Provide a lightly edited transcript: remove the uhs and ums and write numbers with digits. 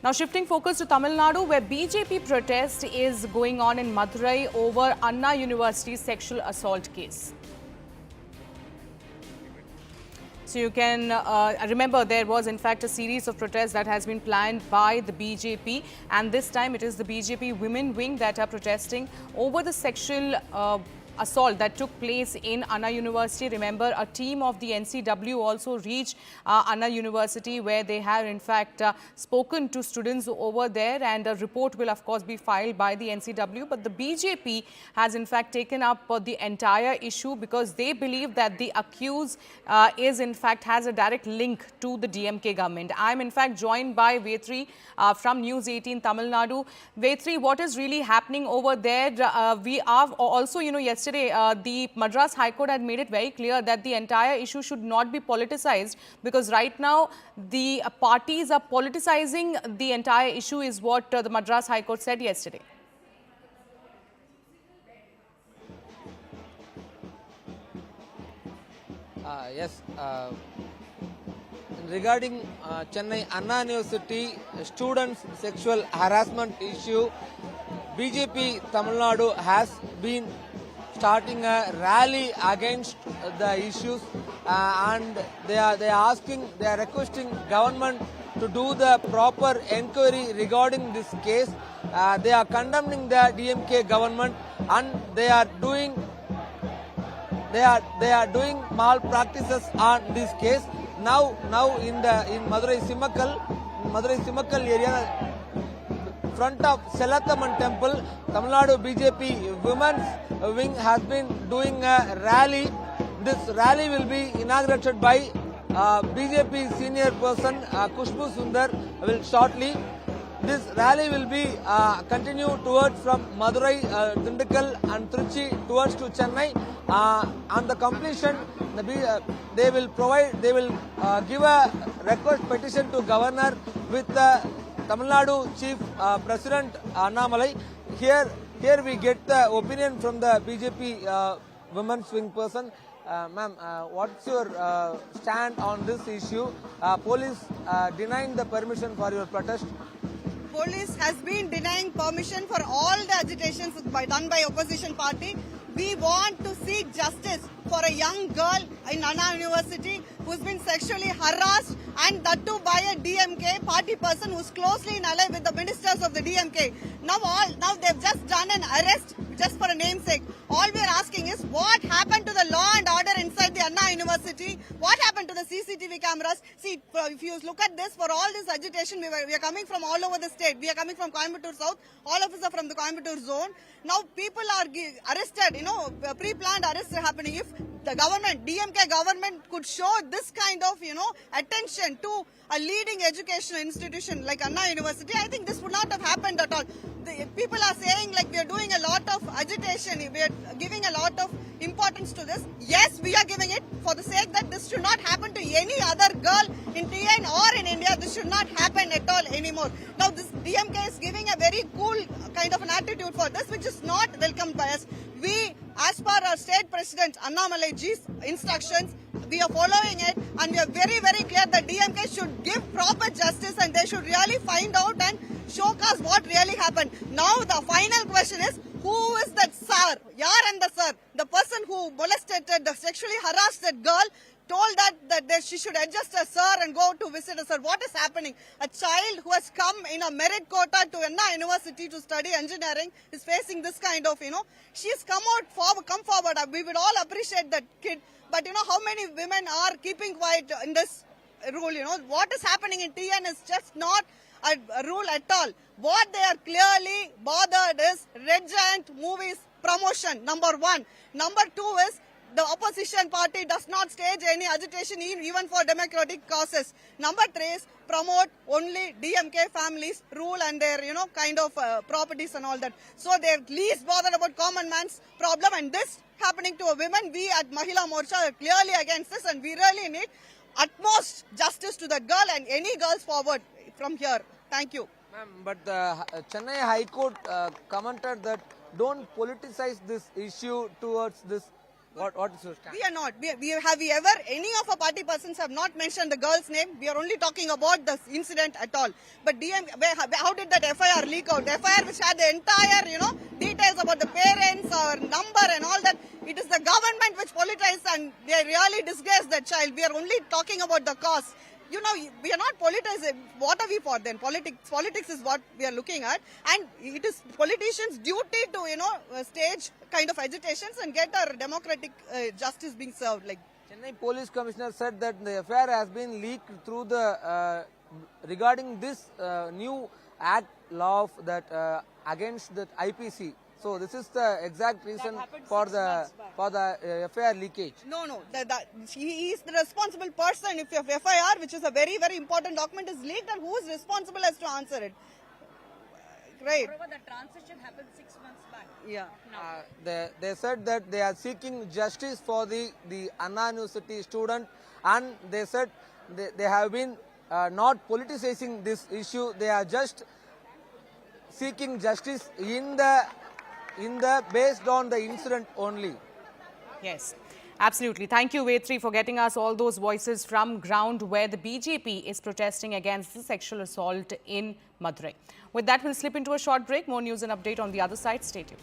Now shifting focus to Tamil Nadu, where BJP protest is going on in Madurai over Anna University's sexual assault case. So you can remember there was in fact a series of protests that has been planned by the BJP, and this time it is the BJP women wing that are protesting over the sexual assault that took place in Anna University. Remember, a team of the NCW also reached Anna University, where they have in fact spoken to students over there, and a report will of course be filed by the NCW. But the BJP has in fact taken up the entire issue because they believe that the accused is in fact has a direct link to the DMK government. I am in fact joined by Vetri from News 18 Tamil Nadu. Vetri, what is really happening over there? We are also, yesterday the Madras High Court had made it very clear that the entire issue should not be politicized, because right now the parties are politicizing the entire issue, is what the Madras High Court said yesterday. Yes. Regarding Chennai Anna University students' sexual harassment issue, BJP Tamil Nadu has been starting a rally against the issues, and they are requesting government to do the proper enquiry regarding this case. They are condemning the DMK government, and they are doing malpractices on this case. Now in Madurai Simmakkal area, front of Selathaman Temple, Tamil Nadu BJP Women's Wing has been doing a rally. This rally will be inaugurated by BJP senior person Kushbu Sundar will shortly. This rally will be continue towards from Madurai, Dindigul and Trichy towards to Chennai. On the completion, they will give a request petition to governor with the Tamil Nadu Chief President Annamalai. Here we get the opinion from the BJP women's wing person. Ma'am, what's your stand on this issue? Police denying the permission for your protest. Police has been denying permission for all the agitations done by opposition party. We want to seek justice for a young girl in Anna University who's been sexually harassed, and that too by a DMK party person who's closely in ally with the ministers of the DMK. Now they've just done an arrest just for a namesake. All we are asking is what happened to the law and order inside the Anna University? What happened to the CCTV cameras? See, if you look at this, for all this agitation, we are coming from all over the state. We are coming from Coimbatore South. All of us are from the Coimbatore zone. Now people are arrested, pre-planned arrests are happening. If the government, DMK government, could show this kind of, attention to a leading educational institution like Anna University, I think this would not have happened at all. People are saying like we are doing a lot of agitation, we are giving a lot of importance to this. Yes, we are giving it for the sake that this should not happen to any other girl in TN or in India. This should not happen at all anymore. Now this DMK is giving a very cool kind of an attitude for this, which is not welcomed by us. We, as per our state president Annamalai Ji's instructions, we are following it, and we are very, very clear that DMK should give proper justice, and they should really find out and show us what really happened. Now the final question is, who is that sir? Yar and the sir, the person who molested, the sexually harassed that girl, told that she should adjust her sir and go to visit her sir. What is happening? A child who has come in a merit quota to Anna University to study engineering is facing this kind of, she's come forward. We would all appreciate that kid. But how many women are keeping quiet in this rule? What is happening in TN is just not a rule at all. What they are clearly bothered is Red Giant movies promotion, number one. Number two is the opposition party does not stage any agitation even for democratic causes. Number three is promote only DMK families rule and their, kind of properties and all that. So they're least bothered about common man's problem, and this happening to a woman. We at Mahila Morcha are clearly against this, and we really need utmost justice to that girl and any girls forward from here. Thank you. Ma'am, but the Chennai High Court commented that don't politicize this issue towards this What is your stand? We are not. Have we ever, any of our party persons have not mentioned the girl's name. We are only talking about the incident at all. But how did that FIR leak out? FIR which had the entire, details about the parents or number and all that. It is the government which politicized and they really disgraced that child. We are only talking about the cause. We are not politicizing. What are we for then? Politics is what we are looking at. And it is politicians' duty to, stage kind of agitations and get our democratic justice being served. Like, Chennai Police Commissioner said that the affair has been leaked through the regarding this new act law that against the IPC. So this is the exact reason for the affair leakage. No. He is the responsible person. If your FIR, which is a very, very important document, is leaked, and who is responsible as to answer it? Right. However, the transition happened 6 months back. Yeah. They said that they are seeking justice for the Anna University student, and they said they have been not politicizing this issue. They are just seeking justice in the based on the incident only. Yes, absolutely. Thank you, Vetri, for getting us all those voices from ground where the BJP is protesting against the sexual assault in Madurai. With that, we'll slip into a short break. More news and update on the other side. Stay tuned.